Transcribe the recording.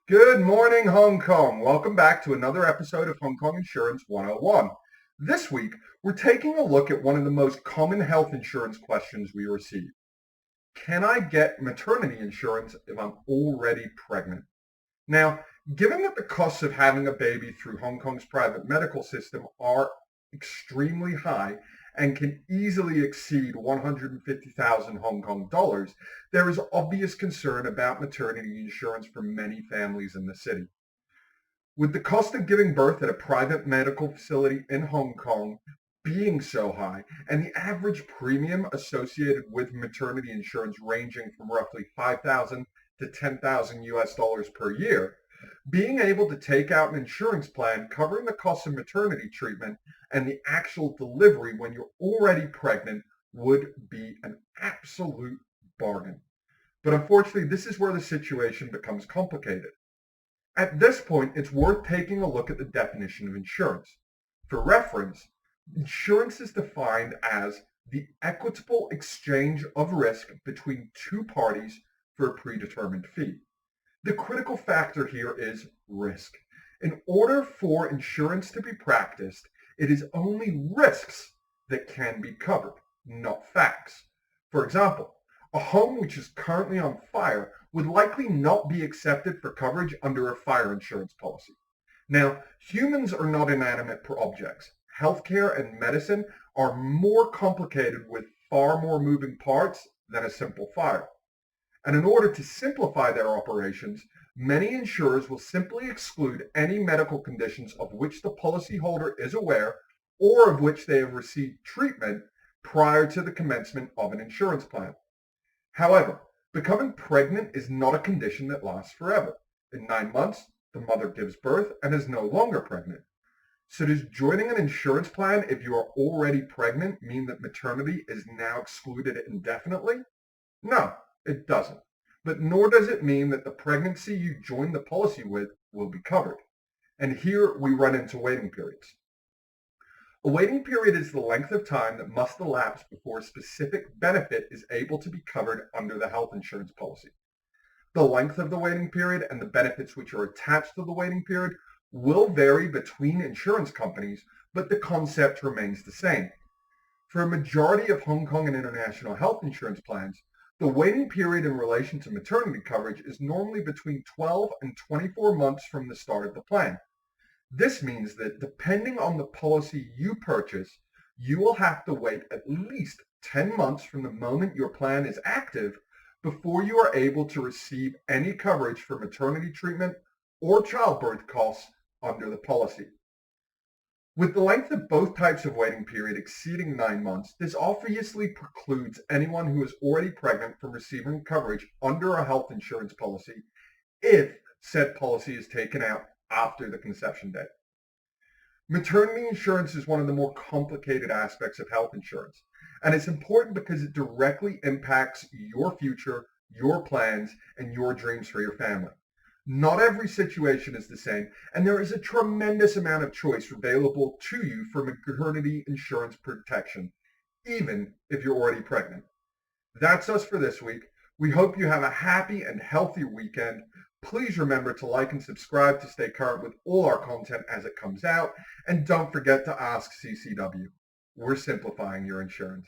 Good morning, Hong Kong. Welcome back to another episode of Hong Kong Insurance 101. This week, we're taking a look at one of the most common health insurance questions we receive. Can I get maternity insurance if I'm already pregnant? Now, given that the costs of having a baby through Hong Kong's private medical system are extremely high and can easily exceed 150,000 Hong Kong dollars, there is obvious concern about maternity insurance for many families in the city. With the cost of giving birth at a private medical facility in Hong Kong being so high, and the average premium associated with maternity insurance ranging from roughly 5,000 to 10,000 US dollars per year, being able to take out an insurance plan covering the cost of maternity treatment and the actual delivery when you're already pregnant would be an absolute bargain. But unfortunately, this is where the situation becomes complicated. At this point, it's worth taking a look at the definition of insurance. For reference, insurance is defined as the equitable exchange of risk between two parties for a predetermined fee. The critical factor here is risk. In order for insurance to be practiced, it is only risks that can be covered, not facts. For example, a home which is currently on fire would likely not be accepted for coverage under a fire insurance policy. Now, humans are not inanimate objects. Healthcare and medicine are more complicated with far more moving parts than a simple fire. And in order to simplify their operations, many insurers will simply exclude any medical conditions of which the policyholder is aware or of which they have received treatment prior to the commencement of an insurance plan. However, becoming pregnant is not a condition that lasts forever. In 9 months, the mother gives birth and is no longer pregnant. So does joining an insurance plan if you are already pregnant mean that maternity is now excluded indefinitely? No, it doesn't. But nor does it mean that the pregnancy you joined the policy with will be covered. And here we run into waiting periods. A waiting period is the length of time that must elapse before a specific benefit is able to be covered under the health insurance policy. The length of the waiting period and the benefits which are attached to the waiting period will vary between insurance companies, but the concept remains the same. For a majority of Hong Kong and international health insurance plans, the waiting period in relation to maternity coverage is normally between 12 and 24 months from the start of the plan. This means that depending on the policy you purchase, you will have to wait at least 10 months from the moment your plan is active before you are able to receive any coverage for maternity treatment or childbirth costs under the policy. With the length of both types of waiting period exceeding 9 months, this obviously precludes anyone who is already pregnant from receiving coverage under a health insurance policy if said policy is taken out after the conception date. Maternity insurance is one of the more complicated aspects of health insurance, and it's important because it directly impacts your future, your plans, and your dreams for your family. Not every situation is the same, and there is a tremendous amount of choice available to you for maternity insurance protection, even if you're already pregnant. That's us for this week. We hope you have a happy and healthy weekend. Please remember to like and subscribe to stay current with all our content as it comes out, and don't forget to ask CCW. We're simplifying your insurance.